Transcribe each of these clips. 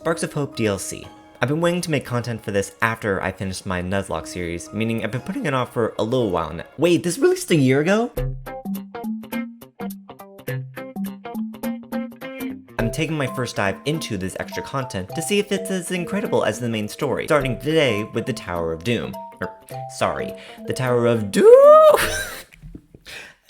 Sparks of Hope DLC. I've been waiting to make content for this after I finished my Nuzlocke series, meaning I've been putting it off for a little while now. Wait, this released a year ago? I'm taking my first dive into this extra content to see if it's as incredible as the main story, starting today with the Tower of Doom. The Tower of Doom! I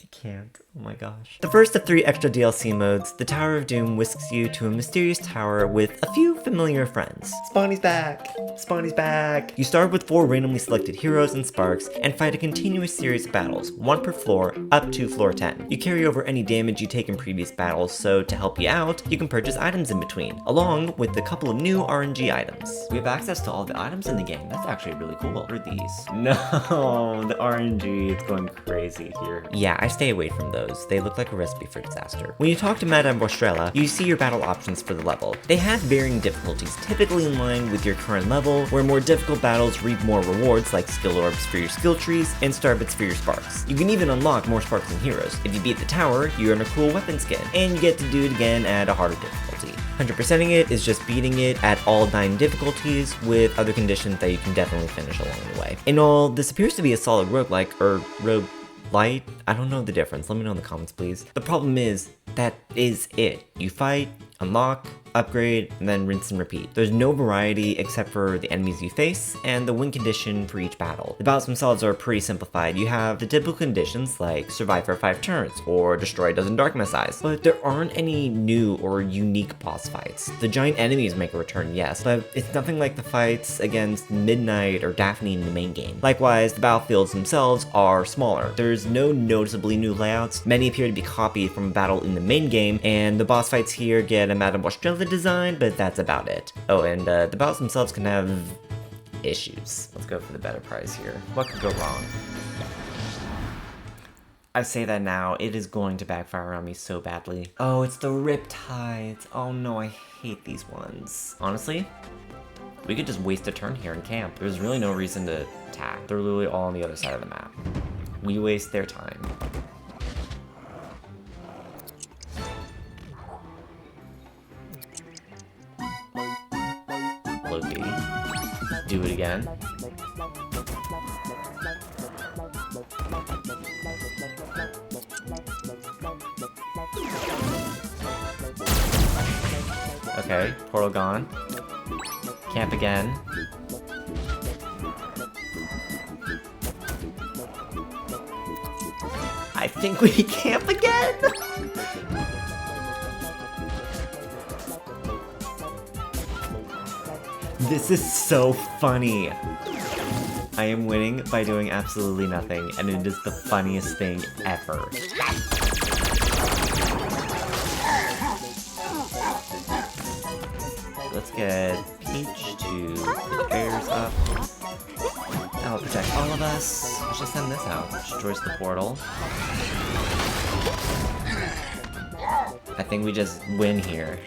can't. Oh my gosh. The first of 3 extra DLC modes, the Tower of Doom whisks you to a mysterious tower with a few familiar friends. Spawny's back! Spawny's back! You start with 4 randomly selected heroes and sparks, and fight a continuous series of battles, 1 per floor, up to floor 10. You carry over any damage you take in previous battles, so to help you out, you can purchase items in between, along with a couple of new RNG items. We have access to all the items in the game. That's actually really cool. What are these? No, the RNG is going crazy here. Yeah, I stay away from those. They look like a recipe for disaster. When you talk to Madame Bostrella, you see your battle options for the level. They have varying difficulties, typically in line with your current level, where more difficult battles reap more rewards like skill orbs for your skill trees and star bits for your sparks. You can even unlock more sparks and heroes. If you beat the tower, you earn a cool weapon skin, and you get to do it again at a harder difficulty. 100%ing it is just beating it at all 9 difficulties, with other conditions that you can definitely finish along the way. In all, this appears to be a solid roguelike, or roguelite? I don't know the difference. Let me know in the comments, please. The problem is, that is it. You fight, unlock, upgrade, and then rinse and repeat. There's no variety except for the enemies you face and the win condition for each battle. The battles themselves are pretty simplified. You have the typical conditions like survive for 5 turns or destroy a dozen dark missiles, but there aren't any new or unique boss fights. The giant enemies make a return, yes, but it's nothing like the fights against Midnight or Daphne in the main game. Likewise, the battlefields themselves are smaller. There's no noticeably new layouts. Many appear to be copied from a battle in the main game, and the boss fights here get a Madame Bostrella design, but that's about it. Oh, and the battles themselves can have issues. Let's go for the better prize here. What could go wrong? I say that now, it is going to backfire on me so badly. Oh, it's the Riptides. Oh no, I hate these ones. Honestly, we could just waste a turn here and camp. There's really no reason to attack. They're literally all on the other side of the map. We waste their time. Loki. Do it again. Okay, portal gone. Camp again. I think we camp again! This is so funny. I am winning by doing absolutely nothing, and it is the funniest thing ever. Let's get Peach to the bears up. That'll protect all of us. Let's just send this out. Destroys the portal. I think we just win here.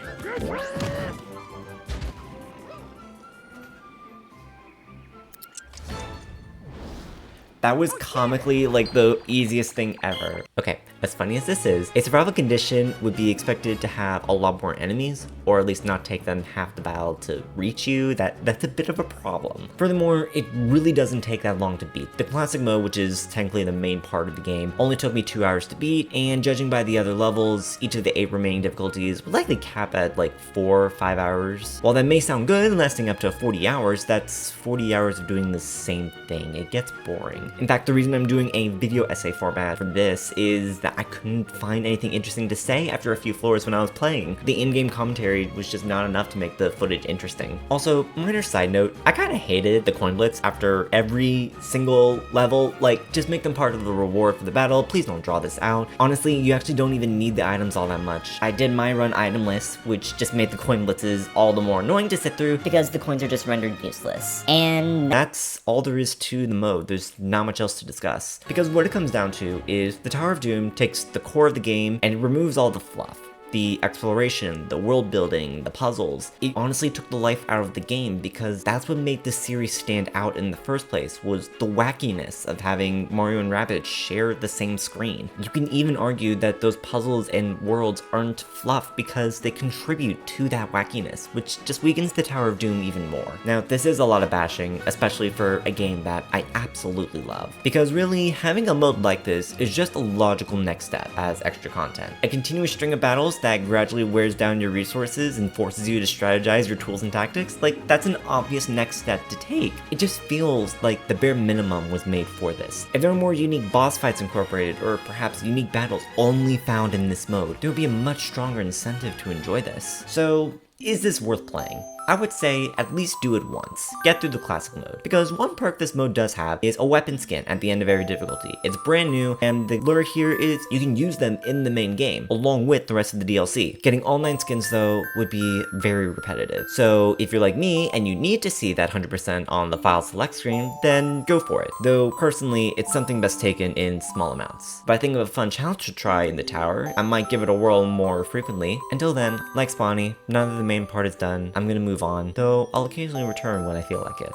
That was comically like the easiest thing ever. Okay, as funny as this is, a survival condition would be expected to have a lot more enemies, or at least not take them half the battle to reach you. That's a bit of a problem. Furthermore, it really doesn't take that long to beat. The classic mode, which is technically the main part of the game, only took me 2 hours to beat, and judging by the other levels, each of the 8 remaining difficulties would likely cap at like 4 or 5 hours. While that may sound good, lasting up to 40 hours, that's 40 hours of doing the same thing. It gets boring. In fact, the reason I'm doing a video essay format for this is that I couldn't find anything interesting to say after a few floors when I was playing. The in-game commentary was just not enough to make the footage interesting. Also, minor side note, I kinda hated the coin blitz after every single level. Like, just make them part of the reward for the battle. Please don't draw this out. Honestly, you actually don't even need the items all that much. I did my run item list, which just made the coin blitzes all the more annoying to sit through because the coins are just rendered useless. And that's all there is to the mode. There's not much else to discuss. Because what it comes down to is the Tower of Doom takes the core of the game and it removes all the fluff. The exploration, the world building, the puzzles. It honestly took the life out of the game because that's what made this series stand out in the first place, was the wackiness of having Mario and Rabbids share the same screen. You can even argue that those puzzles and worlds aren't fluff because they contribute to that wackiness, which just weakens the Tower of Doom even more. Now, this is a lot of bashing, especially for a game that I absolutely love, because really, having a mode like this is just a logical next step as extra content. A continuous string of battles that gradually wears down your resources and forces you to strategize your tools and tactics, like, that's an obvious next step to take. It just feels like the bare minimum was made for this. If there were more unique boss fights incorporated, or perhaps unique battles only found in this mode, there would be a much stronger incentive to enjoy this. So, is this worth playing? I would say at least do it once. Get through the classic mode, because one perk this mode does have is a weapon skin at the end of every difficulty. It's brand new, and the lure here is you can use them in the main game, along with the rest of the DLC. Getting all 9 skins though would be very repetitive. So if you're like me and you need to see that 100% on the file select screen, then go for it. Though personally, it's something best taken in small amounts. But I think of a fun challenge to try in the tower, I might give it a whirl more frequently. Until then, like Spawny, none of the main part is done. I'm gonna move on, though I'll occasionally return when I feel like it.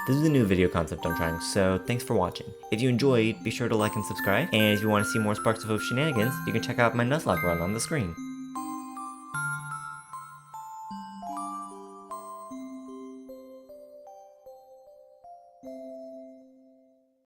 This is a new video concept I'm trying, so thanks for watching. If you enjoyed, be sure to like and subscribe, and if you want to see more Sparks of Hope shenanigans, you can check out my Nuzlocke run on the screen.